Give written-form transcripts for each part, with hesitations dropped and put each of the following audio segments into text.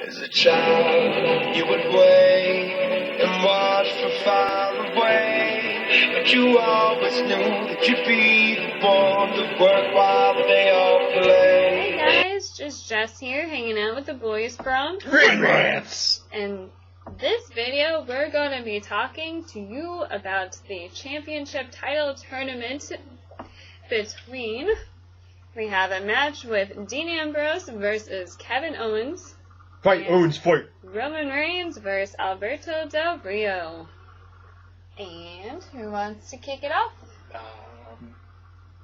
As a child, you would wait and watch from far away, but you always knew that you'd be the one to work while they all play. Hey guys, just Jess here, hanging out with the boys from Ring Rants. And this video, we're going to be talking to you about the championship title tournament between, we have a match with Dean Ambrose versus Kevin Owens. Fight, Owens, fight. Roman Reigns versus Alberto Del Rio. And who wants to kick it off?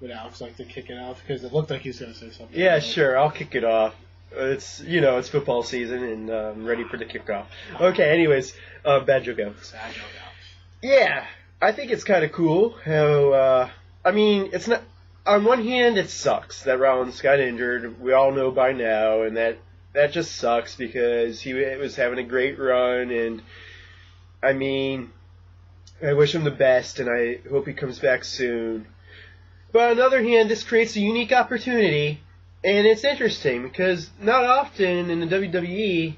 Would Alex like to kick it off? Because it looked like he was going to say something. Yeah, sure, I'll kick it off. It's, it's football season, and I'm ready for the kickoff. Okay, anyways, bad joke out. Sad joke, Alex. Yeah, I think it's kind of cool how, it's not, on one hand, it sucks that Rollins got injured. We all know by now, and that just sucks because he was having a great run, and, I wish him the best, and I hope he comes back soon. But on the other hand, this creates a unique opportunity, and it's interesting because not often in the WWE,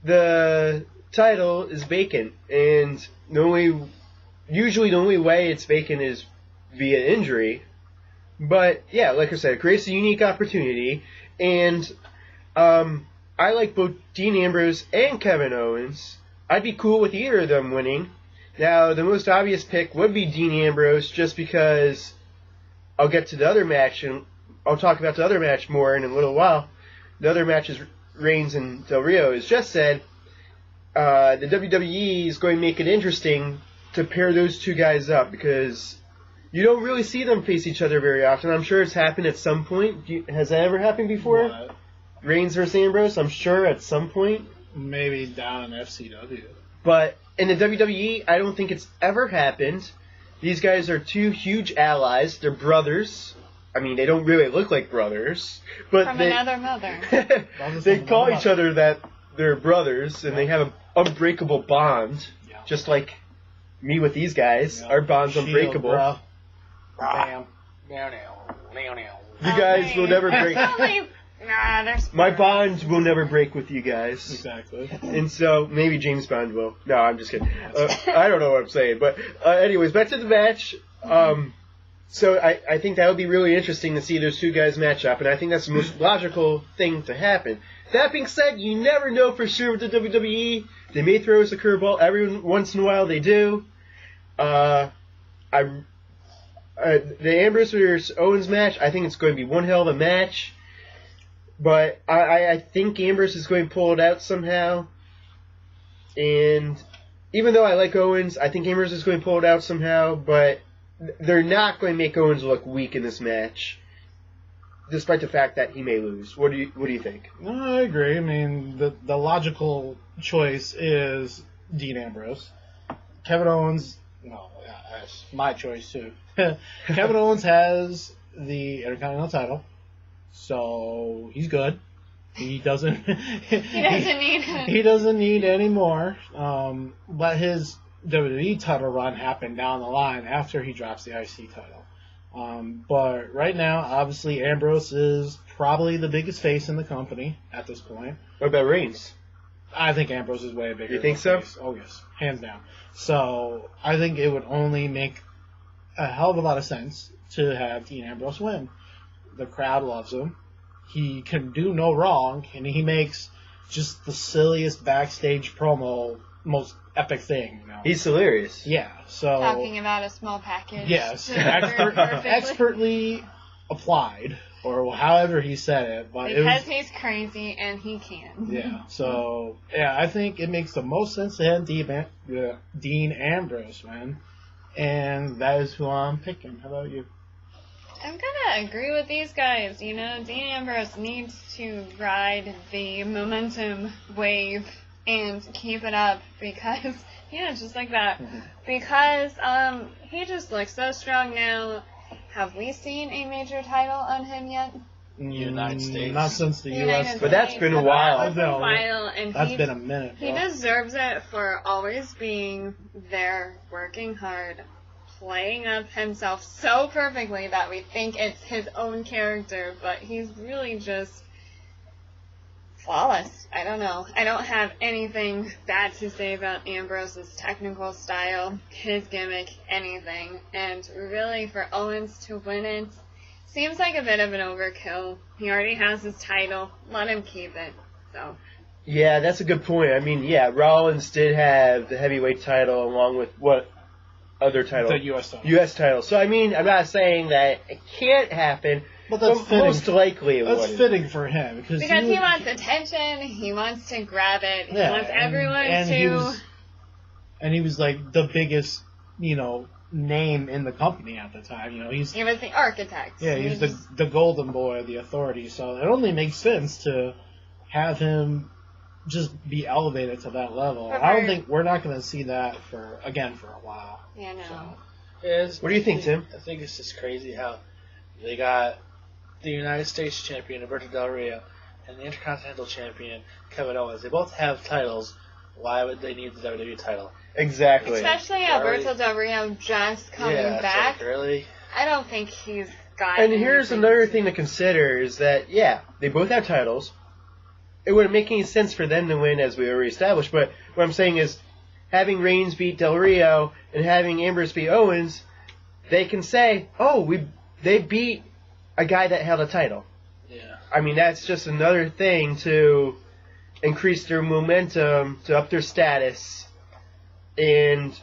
the title is vacant, and usually the only way it's vacant is via injury. But yeah, like I said, it creates a unique opportunity, and I like both Dean Ambrose and Kevin Owens. I'd be cool with either of them winning. Now, the most obvious pick would be Dean Ambrose, just because I'll get to the other match, and I'll talk about the other match more in a little while. The other match is Reigns and Del Rio. As just said, the WWE is going to make it interesting to pair those two guys up, because you don't really see them face each other very often. I'm sure it's happened at some point. Has that ever happened before? What? Reigns versus Ambrose? I'm sure at some point. Maybe down in FCW. But in the WWE, I don't think it's ever happened. These guys are two huge allies. They're brothers. They don't really look like brothers, but From another mother. they call each other that they're brothers, and they have an unbreakable bond, just like me with these guys. Our bond's Shield, unbreakable. Bro. Bam. You guys will never break. My bond will never break with you guys. Exactly. And so, maybe James Bond will. No, I'm just kidding. I don't know what I'm saying. But anyways, back to the match. So I think that would be really interesting to see those two guys match up, and I think that's the most logical thing to happen. That being said, you never know for sure with the WWE. They may throw us a curveball. Every once in a while they do. The Ambrose versus Owens match, I think it's going to be one hell of a match. But I think Ambrose is going to pull it out somehow. And even though I like Owens, I think Ambrose is going to pull it out somehow. But they're not going to make Owens look weak in this match, despite the fact that he may lose. What do you think? No, I agree. The logical choice is Dean Ambrose. Kevin Owens, that's my choice too. Kevin Owens has the Intercontinental title. So he's good. He doesn't. He doesn't need any more. But his WWE title run happened down the line after he drops the IC title. But right now, obviously, Ambrose is probably the biggest face in the company at this point. What about Reigns? I think Ambrose is way bigger. You think so? Face. Oh yes, hands down. So I think it would only make a hell of a lot of sense to have Dean Ambrose win. The crowd loves him. He can do no wrong, and he makes just the silliest backstage promo, most epic thing. He's hilarious. Yeah, so Talking about a small package. yes, expertly applied, or however he said it. But because he's crazy and he can. Yeah, so I think it makes the most sense to have Dean Ambrose win, and that is who I'm picking. How about you? I'm gonna agree with these guys. Dean Ambrose needs to ride the momentum wave and keep it up because, just like that. Because he just looks so strong now. Have we seen a major title on him yet? United States. Not since the U.S. But that's been a while. That's been a minute. He deserves it for always being there, working hard, playing up himself so perfectly that we think it's his own character, but he's really just flawless. I don't know. I don't have anything bad to say about Ambrose's technical style, his gimmick, anything. And really, for Owens to win it, seems like a bit of an overkill. He already has his title. Let him keep it. So. Yeah, that's a good point. I mean, yeah, Rollins did have the heavyweight title along with what other title? The U.S. title. U.S. title. So, I mean, I'm not saying that it can't happen, but that's but most likely it would. That's fitting for him. Because he wants attention, he wants to grab it, he wants everyone to... And he was like the biggest, name in the company at the time. He was the architect. Yeah, he was the golden boy of the authority. So it only makes sense to have him just be elevated to that level. I don't think we're not going to see that for a while. Yeah, no. So. What do you think, Tim? I think it's just crazy how they got the United States champion, Alberto Del Rio, and the Intercontinental champion, Kevin Owens. They both have titles. Why would they need the WWE title? Exactly. Especially Alberto Del Rio just coming back. Like, really? I don't think he's got And here's another thing to consider is that, they both have titles. It wouldn't make any sense for them to win, as we already established, but what I'm saying is, having Reigns beat Del Rio and having Ambrose beat Owens, they can say, they beat a guy that held a title. Yeah. I mean, that's just another thing to increase their momentum, to up their status. And,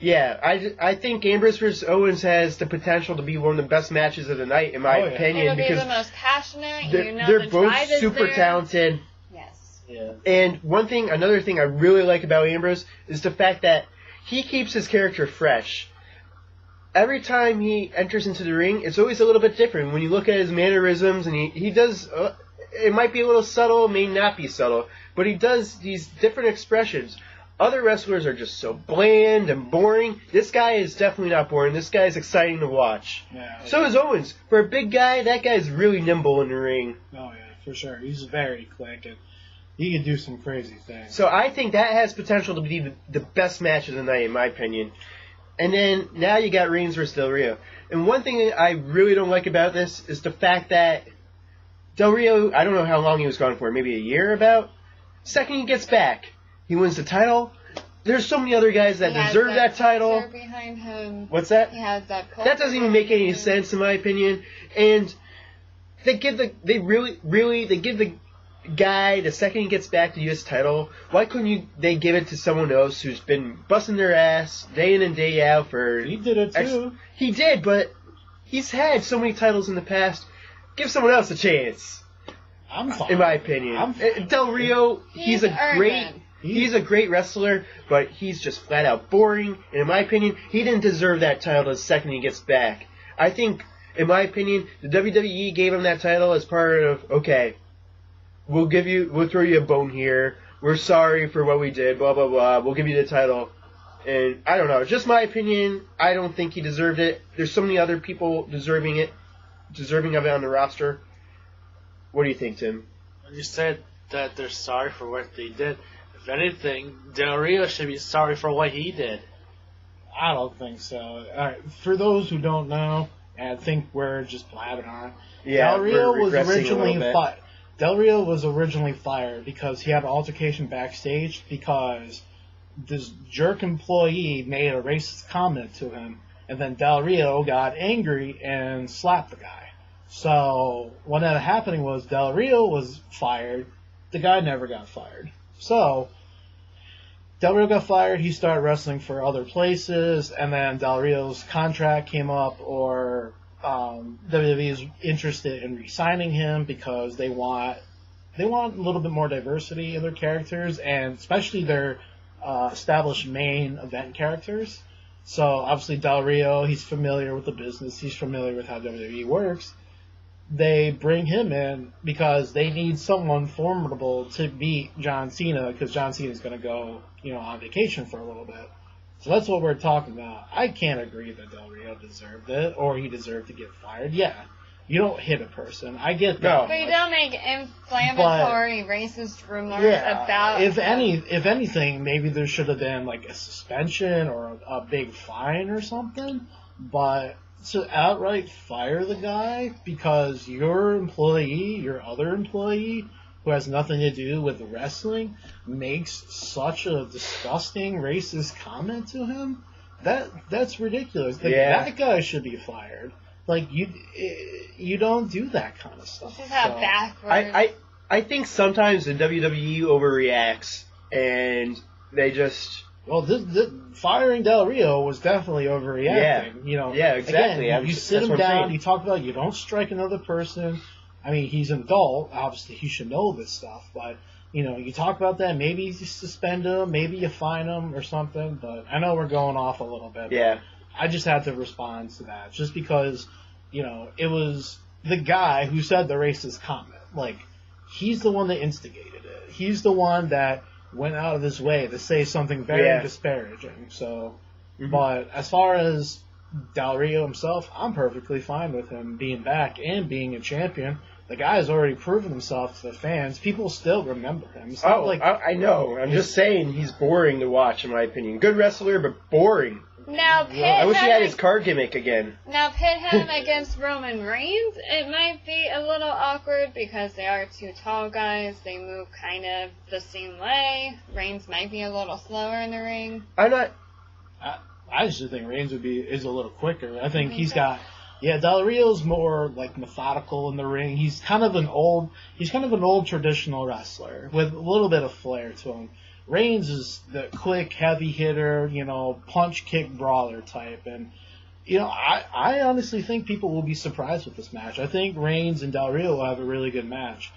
I think Ambrose vs. Owens has the potential to be one of the best matches of the night, in my opinion. It'll be because the most passionate, they're both super talented. Yes. Yeah. And another thing I really like about Ambrose is the fact that he keeps his character fresh. Every time he enters into the ring, it's always a little bit different. When you look at his mannerisms, and he does, it might be a little subtle, may not be subtle, but he does these different expressions. Other wrestlers are just so bland and boring. This guy is definitely not boring. This guy is exciting to watch. Yeah, so is Owens. For a big guy, that guy's really nimble in the ring. Oh, yeah, for sure. He's very quick, and he can do some crazy things. So I think that has potential to be the best match of the night, in my opinion. And then, now you got Reigns versus Del Rio. And one thing I really don't like about this is the fact that Del Rio, I don't know how long he was gone for, maybe a year about? Second he gets back, he wins the title. There's so many other guys that deserve that title. Behind him. What's that? He has that. That doesn't even make any sense, in my opinion. And they give the guy the second he gets back the U.S. title. Why couldn't they give it to someone else who's been busting their ass day in and day out for? He did it too. He did, but he's had so many titles in the past. Give someone else a chance. I'm fine. In my opinion, Del Rio, he's a great wrestler, but he's just flat out boring. And in my opinion, he didn't deserve that title the second he gets back. I think, in my opinion, the WWE gave him that title as part of, we'll throw you a bone here. We're sorry for what we did, blah, blah, blah. We'll give you the title. And I don't know, just my opinion, I don't think he deserved it. There's so many other people deserving of it on the roster. What do you think, Tim? You said that they're sorry for what they did. If anything, Del Rio should be sorry for what he did. I don't think so. All right, for those who don't know, and think we're just blabbing on, Del Rio was originally fired because he had an altercation backstage because this jerk employee made a racist comment to him, and then Del Rio got angry and slapped the guy. So what ended up happening was Del Rio was fired. The guy never got fired. So Del Rio got fired. He started wrestling for other places, and then Del Rio's contract came up, or WWE is interested in re-signing him because they want a little bit more diversity in their characters, and especially their established main event characters. So obviously Del Rio, he's familiar with the business. He's familiar with how WWE works. They bring him in because they need someone formidable to beat John Cena, because John Cena is going to go, on vacation for a little bit. So that's what we're talking about. I can't agree that Del Rio deserved it, or he deserved to get fired. Yeah, you don't hit a person. I get that. But you don't make inflammatory racist rumors about. If anything, maybe there should have been like a suspension or a big fine or something. But to outright fire the guy because your other employee, who has nothing to do with wrestling makes such a disgusting racist comment to him, that's ridiculous. Like, that guy should be fired. Like, you don't do that kind of stuff. This is how backwards. I think sometimes the WWE overreacts and they just... Well, firing Del Rio was definitely overreacting. Yeah, exactly. Again, you sit him down, you talk about you don't strike another person. I mean, he's an adult. Obviously, he should know this stuff. But, you talk about that. Maybe you suspend him. Maybe you fine him or something. But I know we're going off a little bit. Yeah. I just had to respond to that. Just because, it was the guy who said the racist comment. Like, he's the one that instigated it. He's the one that went out of his way to say something very disparaging. So, but as far as Del Rio himself, I'm perfectly fine with him being back and being a champion. The guy has already proven himself to the fans. People still remember him. I know. I'm just saying he's boring to watch, in my opinion. Good wrestler, but boring. Now, pit I wish he had him- his car gimmick again. Now, pit him against Roman Reigns, it might be a little awkward because they are two tall guys. They move kind of the same way. Reigns might be a little slower in the ring. I just think Reigns is a little quicker. I think he's got... Yeah, Del Rio's more like methodical in the ring. He's kind of an old traditional wrestler with a little bit of flair to him. Reigns is the quick, heavy hitter, punch, kick, brawler type. And, I honestly think people will be surprised with this match. I think Reigns and Del Rio will have a really good match.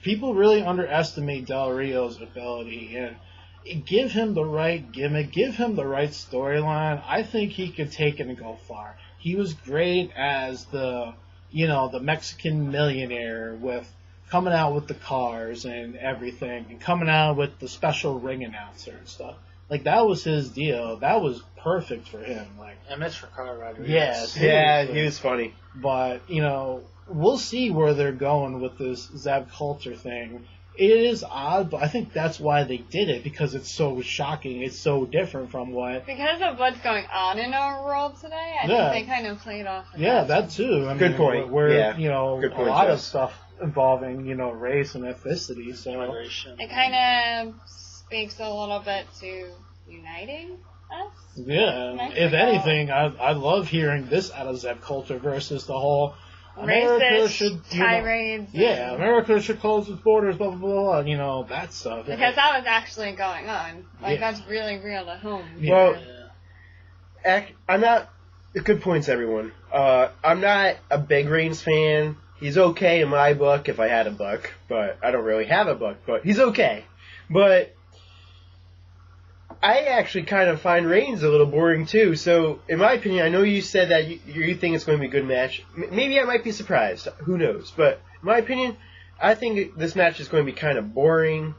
People really underestimate Del Rio's ability, and give him the right gimmick, give him the right storyline. I think he could take it and go far. He was great as the Mexican millionaire with coming out with the cars and everything, and coming out with the special ring announcer and stuff. Like, that was his deal. That was perfect for him. Like, and Mitch for car Rodriguez. Yes. Yeah, he was funny. But, we'll see where they're going with this Zeb Coulter thing. It is odd, but I think that's why they did it, because it's so shocking. It's so different from what... Because of what's going on in our world today, I think they kind of played off of that too. I Good mean, point. Where, Good point, a lot of Jess. stuff involving, race and ethnicity, so... Immigration. It kind of speaks a little bit to uniting us. Yeah, Mexico. if anything, I love hearing this out of Zeb Coulter versus the whole... America Racist should, tirades. Yeah, America should close its borders, blah, blah, blah, that stuff. Because that was actually going on. Like, that's really real at home. Well, I'm not... Good points, everyone. I'm not a big Reigns fan. He's okay in my book if I had a book, but I don't really have a book, but he's okay. But I actually kind of find Reigns a little boring too. So, in my opinion, I know you said that you think it's going to be a good match. Maybe I might be surprised. Who knows? But in my opinion, I think this match is going to be kind of boring.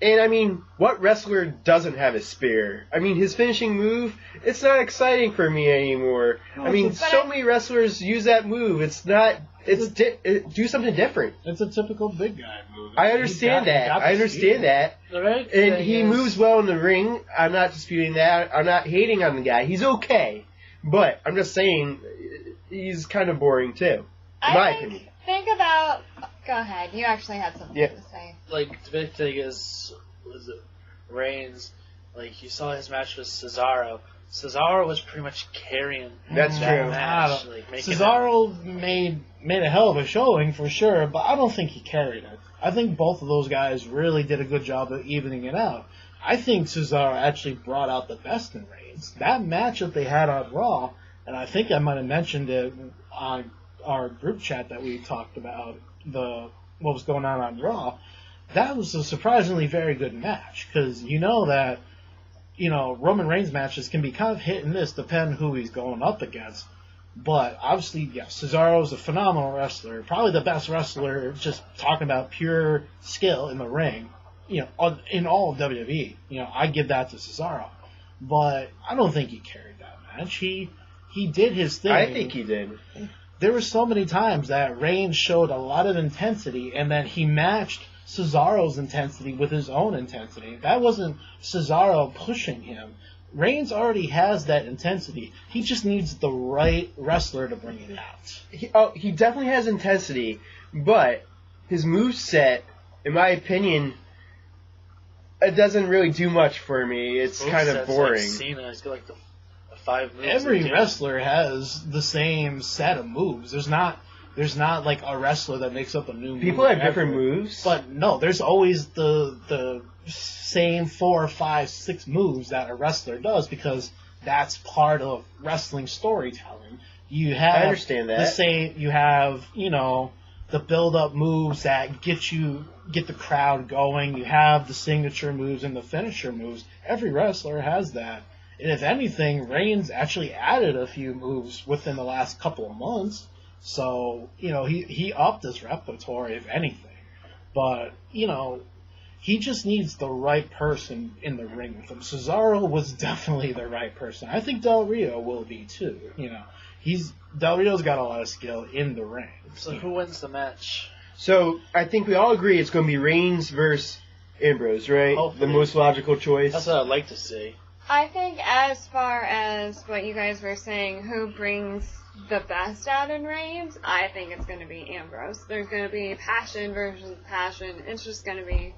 And I mean, what wrestler doesn't have a spear? I mean, his finishing move, it's not exciting for me anymore. I mean, so many wrestlers use that move. It's not... do something different. It's a typical big guy move. I understand that. Right? And he moves well in the ring. I'm not disputing that. I'm not hating on the guy. He's okay. But I'm just saying, he's kind of boring too. In my opinion. Think about... Go ahead. You actually had something to say. Like, the big thing is, Reigns, like, you saw his match with Cesaro. Cesaro was pretty much carrying That's that true. match. Like, Cesaro made a hell of a showing for sure, but I don't think he carried it. I think both of those guys really did a good job of evening it out. I think Cesaro actually brought out the best in Reigns. That match that they had on Raw, and I think I might have mentioned it on our group chat that we talked about, what was going on Raw, that was a surprisingly very good match, because that Roman Reigns matches can be kind of hit and miss depending who he's going up against. But obviously, Cesaro's a phenomenal wrestler, probably the best wrestler, just talking about pure skill in the ring, in all of WWE. I give that to Cesaro. But I don't think he carried that match. He did his thing. I think he did. There were so many times that Reigns showed a lot of intensity, and then he matched Cesaro's intensity with his own intensity. That wasn't Cesaro pushing him. Reigns already has that intensity. He just needs the right wrestler to bring it out. He definitely has intensity, but his moveset in my opinion, it doesn't really do much for me. It's kind of boring. Like Cena, he's got like the 5 moves. Every wrestler has the same set of moves. There's not like a wrestler that makes up a new move. People have different moves. But no, there's always the same 4, 5, 6 moves that a wrestler does because that's part of wrestling storytelling. You have I understand that. you have, the build-up moves that get the crowd going. You have the signature moves and the finisher moves. Every wrestler has that. And if anything, Reigns actually added a few moves within the last couple of months. So, he upped his repertoire, if anything. But, he just needs the right person in the ring with him. Cesaro was definitely the right person. I think Del Rio will be, too. Del Rio's got a lot of skill in the ring. So who wins the match? So I think we all agree it's going to be Reigns versus Ambrose, right? Hopefully. The most logical choice. That's what I'd like to see. I think as far as what you guys were saying, who brings the best out in Reigns, I think it's going to be Ambrose. There's going to be passion versus passion. It's just going to be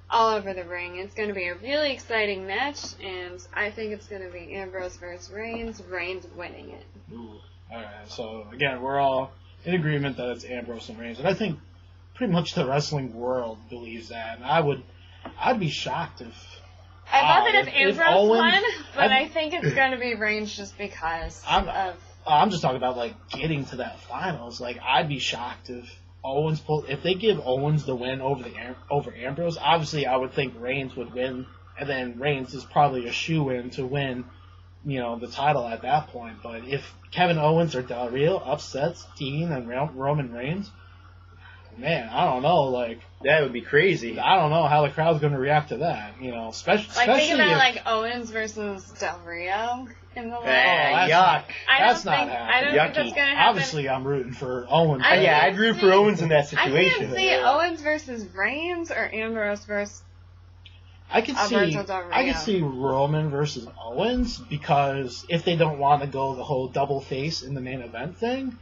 all over the ring. It's going to be a really exciting match, and I think it's going to be Ambrose versus Reigns, Reigns winning it. Ooh. Alright, so again, we're all in agreement that it's Ambrose and Reigns, and I think pretty much the wrestling world believes that, and I'd be shocked if... I love it if Ambrose Owens, won, but I think it's going to be Reigns just because of... I'm just talking about, getting to that finals. I'd be shocked if Owens if they give Owens the win over Ambrose. Obviously, I would think Reigns would win, and then Reigns is probably a shoe-in to win, the title at that point. But if Kevin Owens or Del Rio upsets Dean and Roman Reigns, man, I don't know. That would be crazy. I don't know how the crowd's going to react to that. Especially think about if, Owens versus Del Rio in the yuck. That's not happening. I don't think that's going to happen. Obviously, I'm rooting for Owens. I'd root for Owens in that I situation. can't see Owens versus Reigns or Ambrose versus I could see Roman versus Owens because if they don't want to go the whole double face in the main event thing,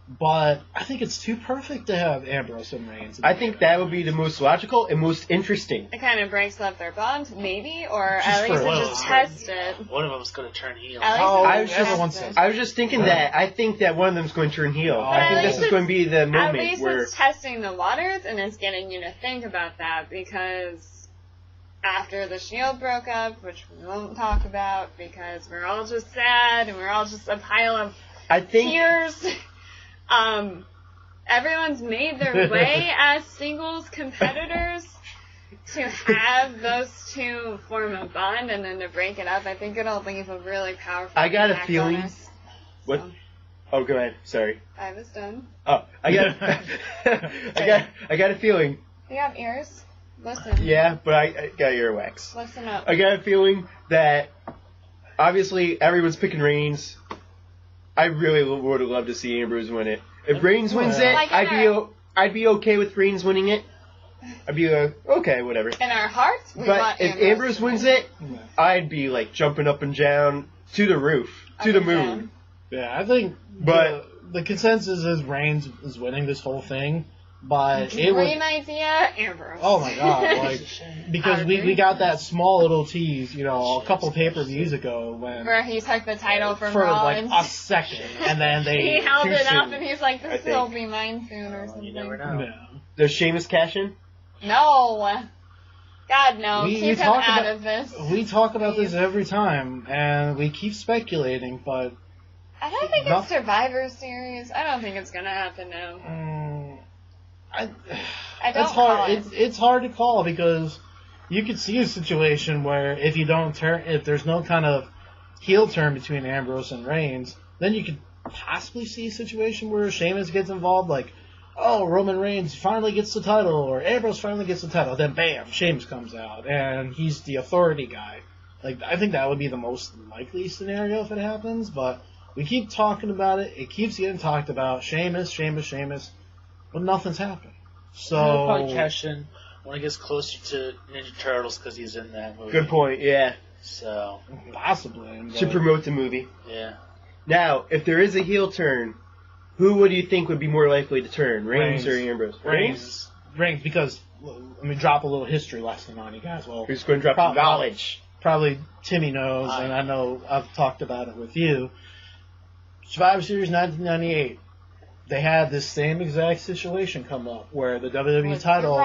but I think it's too perfect to have Ambrose and Reigns. I think that would be the most logical and most interesting. It kind of breaks up their bond, maybe, or Just at least for a it little just bit. test it. One of them's going to turn heel. At least Oh, it I was just everyone test says it. I was just thinking that. I think that one of them's going to turn heel. But I at think least this is going to be the At moment least where... it's testing the waters, and it's getting you to think about that, because after the Shield broke up, which we won't talk about, because we're all just sad, and we're all just a pile of I think tears, everyone's made their way as singles competitors to have those two form a bond and then to break it up. I think it'll leave a really powerful I got a impact feeling- on us. What? So, Oh, go ahead. Sorry. I was done. Oh, I got a feeling. You have ears? Listen. Yeah, but I got earwax. Listen up. I got a feeling that obviously everyone's picking Reigns. I really would have loved to see Ambrose win it. If Reigns wins it, Like I'd be okay with Reigns winning it. I'd be okay, whatever. In our hearts, we But want if Ambrose wins it, Yeah. I'd be jumping up and down to the roof, to the moon. Yeah, I think But- the consensus is Reigns is winning this whole thing, but it Dream was... idea, Ambrose. Oh my god, because we got that small little tease, a couple pay-per-views ago when... Where he took the title from for Rollins. a second, and then they... He held too it up soon, and he's like, I this will think. be mine soon or something. You never know. Yeah. Does Sheamus cash in? No. God, no. We Keep him talk out about- of this. We talk about this every time, and we keep speculating, but I don't think No. it's Survivor Series. I don't think it's going to happen now. I it's don't hard. call it. It's hard to call because you could see a situation where if there's no kind of heel turn between Ambrose and Reigns, then you could possibly see a situation where Sheamus gets involved, Roman Reigns finally gets the title, or Ambrose finally gets the title. Then bam, Sheamus comes out, and he's the authority guy. I think that would be the most likely scenario if it happens, but we keep talking about it. It keeps getting talked about. Sheamus, but nothing's happened. So He'll probably cash in when he gets closer to Ninja Turtles because he's in that movie. Good point, yeah. So, possibly. To but- promote the movie. yeah. Now, if there is a heel turn, who would you think would be more likely to turn? Reigns or Ambrose? Reigns. Reigns, because let me drop a little history lesson on you guys. Well, Who's going to drop some knowledge? Probably Timmy knows, and I know I've talked about it with you. Survivor Series 1998. They had this same exact situation come up where the WWE title,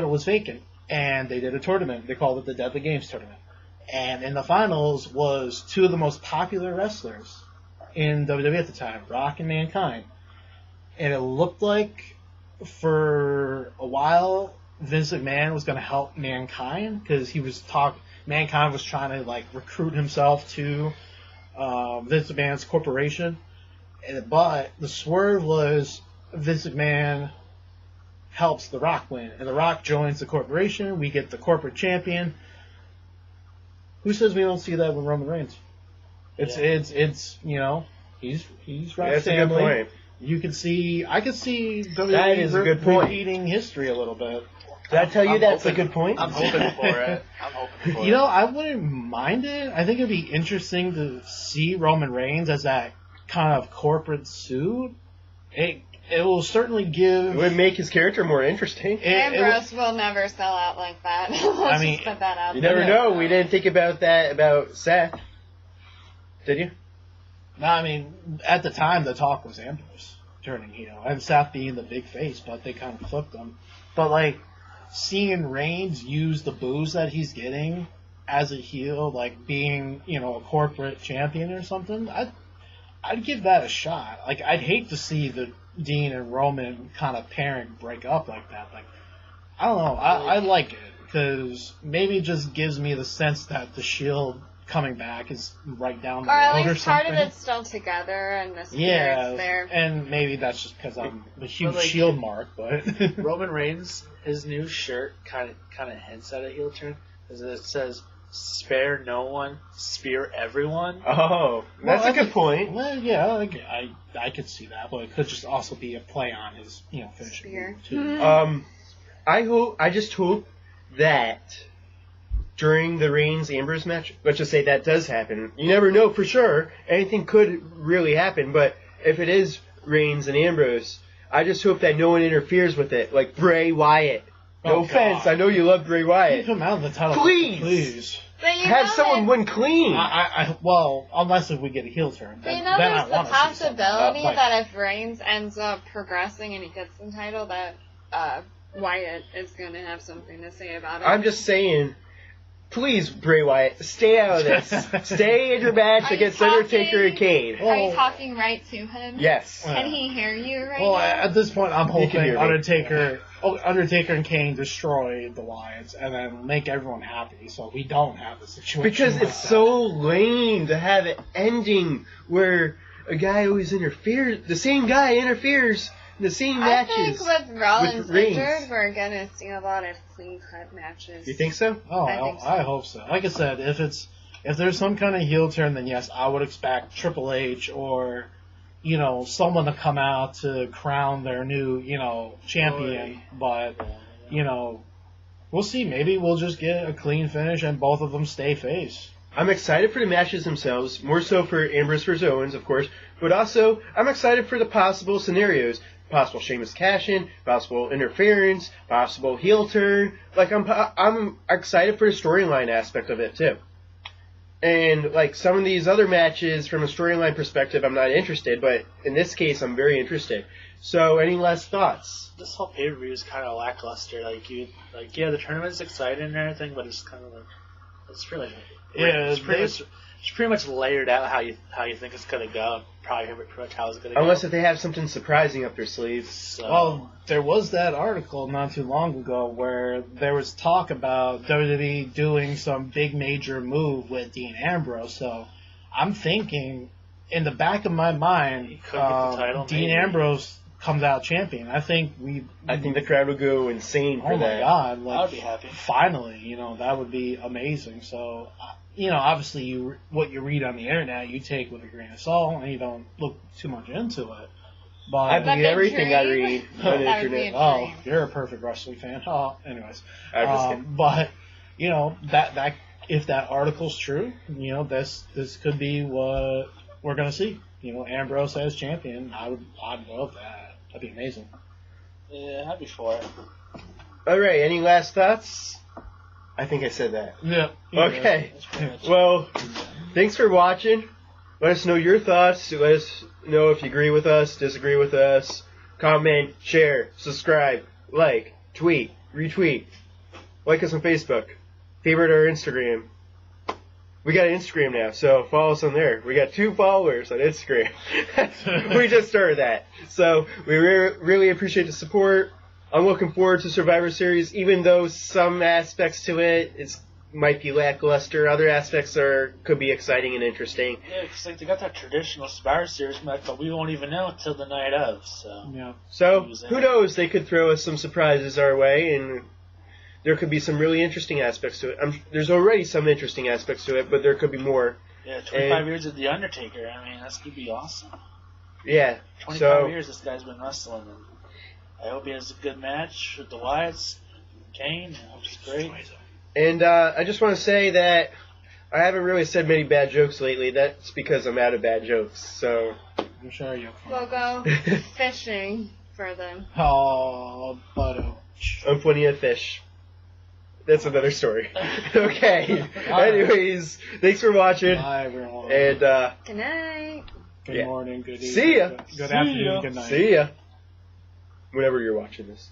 was vacant, and they did a tournament. They called it the Deadly Games tournament. And in the finals was two of the most popular wrestlers in WWE at the time, Rock and Mankind. And it looked like for a while Vince McMahon was going to help Mankind because Mankind was trying to like recruit himself to Vince McMahon's corporation. But the swerve was Vince McMahon helps The Rock win, and The Rock joins the corporation. We get the corporate champion. Who says we don't see that with Roman Reigns? It's he's Rock's That's family. a good point. I could see WWE That is a good point. repeating history a little bit. Did I tell you that's a good point? I'm hoping for it. I wouldn't mind it. I think it'd be interesting to see Roman Reigns as that kind of corporate suit. It will certainly give. It would make his character more interesting. Ambrose will never sell out like that. Let's just put that out You there. never know. We didn't think about that about Seth. Did you? No, I mean, at the time, the talk was Ambrose turning heel, and Seth being the big face, but they kind of flipped him. But, like, seeing Reigns use the booze that he's getting as a heel, like being, a corporate champion or something, I'd give that a shot. Like, I'd hate to see the Dean and Roman kind of pairing break up like that. Like, I don't know. I like it, because maybe it just gives me the sense that the Shield coming back is right down the Or at road or least something. part of it's still together and the spirit's there. And maybe that's just because I'm a huge like, Shield mark, but Roman Reigns, his new shirt kind of hints at a heel turn, because it says "Spare no one, spear everyone." Oh, that's a good point. Well, yeah, I could see that, but it could just also be a play on his finishing Spear. move, too. I just hope that during the Reigns Ambrose match, let's just say that does happen. You never know for sure. Anything could really happen, but if it is Reigns and Ambrose, I just hope that no one interferes with it, like Bray Wyatt. No offense, I know you love Bray Wyatt. Keep him out of the title. Please. But you Have know someone that- win clean. Well, unless if we get a heel turn, But then, you know, then I there's the want to see something. possibility Like, that if Reigns ends up progressing and he gets the title, that Wyatt is going to have something to say about it. I'm just saying, please, Bray Wyatt, stay out of this. Stay in your match Are you against Undertaker and talking- Kane. Are you talking right to him? Yes. Can he hear you right Well, now? at this point, I'm You can hoping hear me. Undertaker and Kane destroy the Wyatts and then make everyone happy, so we don't have the situation. Because like it's that. so lame to have it ending where a guy always interferes, the same guy interferes in the same I think matches. with Rollins Reigns. injured, we're going to see a lot of clean-cut matches. You think so? Oh, I think so. I hope so. Like I said, if there's some kind of heel turn, then yes, I would expect Triple H or someone to come out to crown their new champion. But we'll see. Maybe we'll just get a clean finish and both of them stay face. I'm excited for the matches themselves, more so for Ambrose versus Owens, of course, but also I'm excited for the possible scenarios. Possible Sheamus cash-in, possible interference, possible heel turn. Like, I'm excited for the storyline aspect of it, too. And, like, some of these other matches, from a storyline perspective, I'm not interested, but in this case, I'm very interested. So, any last thoughts? This whole pay-per-view is kind of lackluster. The tournament's exciting and everything, but it's kind of like, it's really, it's pretty much layered out how you think it's gonna go. Probably pretty much how it's gonna go. Unless if they have something surprising up their sleeves. So, Well, there was that article not too long ago where there was talk about WWE doing some big major move with Dean Ambrose. So I'm thinking, in the back of my mind, He could get the title, Dean maybe. Ambrose comes out champion. I think the crowd would go insane for oh my that. God! I Like, would be happy. finally, that would be amazing. So, obviously, what you read on the internet, you take with a grain of salt, and you don't look too much into it. But I believe the everything I dream- read on the That would be internet. a- oh, you're a perfect wrestling fan. Oh, anyways, I'm just kidding. but that if that article's true, this could be what we're gonna see. Ambrose as champion. I'd love that. That'd be amazing. Yeah, I'd be for it. All right. Any last thoughts? I think I said that. Yeah. Okay. That's pretty much it. Well, thanks for watching. Let us know your thoughts. Let us know if you agree with us, disagree with us. Comment, share, subscribe, like, tweet, retweet. Like us on Facebook. Favorite our Instagram. We got an Instagram now, so follow us on there. We got 2 followers on Instagram. We just started that. So we really appreciate the support. I'm looking forward to Survivor Series, even though some aspects to it might be lackluster. Other aspects could be exciting and interesting. Yeah, because like, they got that traditional Survivor Series match, but we won't even know until the night of. So Yeah. So who knows? They could throw us some surprises our way, and there could be some really interesting aspects to it. There's already some interesting aspects to it, but there could be more. Yeah, 25 years of The Undertaker. I mean, that's going to be awesome. Yeah. 25 years this guy's been wrestling. And I hope he has a good match with the Wyatts, Kane. I hope it's great. And I just want to say that I haven't really said many bad jokes lately. That's because I'm out of bad jokes. So I'm sure you'll We'll go fishing for them. Oh, but I'm plenty of fish. That's another story. Okay. Anyways, thanks for watching. bye everyone. And Good night. Good yeah. morning, good evening. See ya. Good See afternoon, ya. good night. see ya. Whenever you're watching this.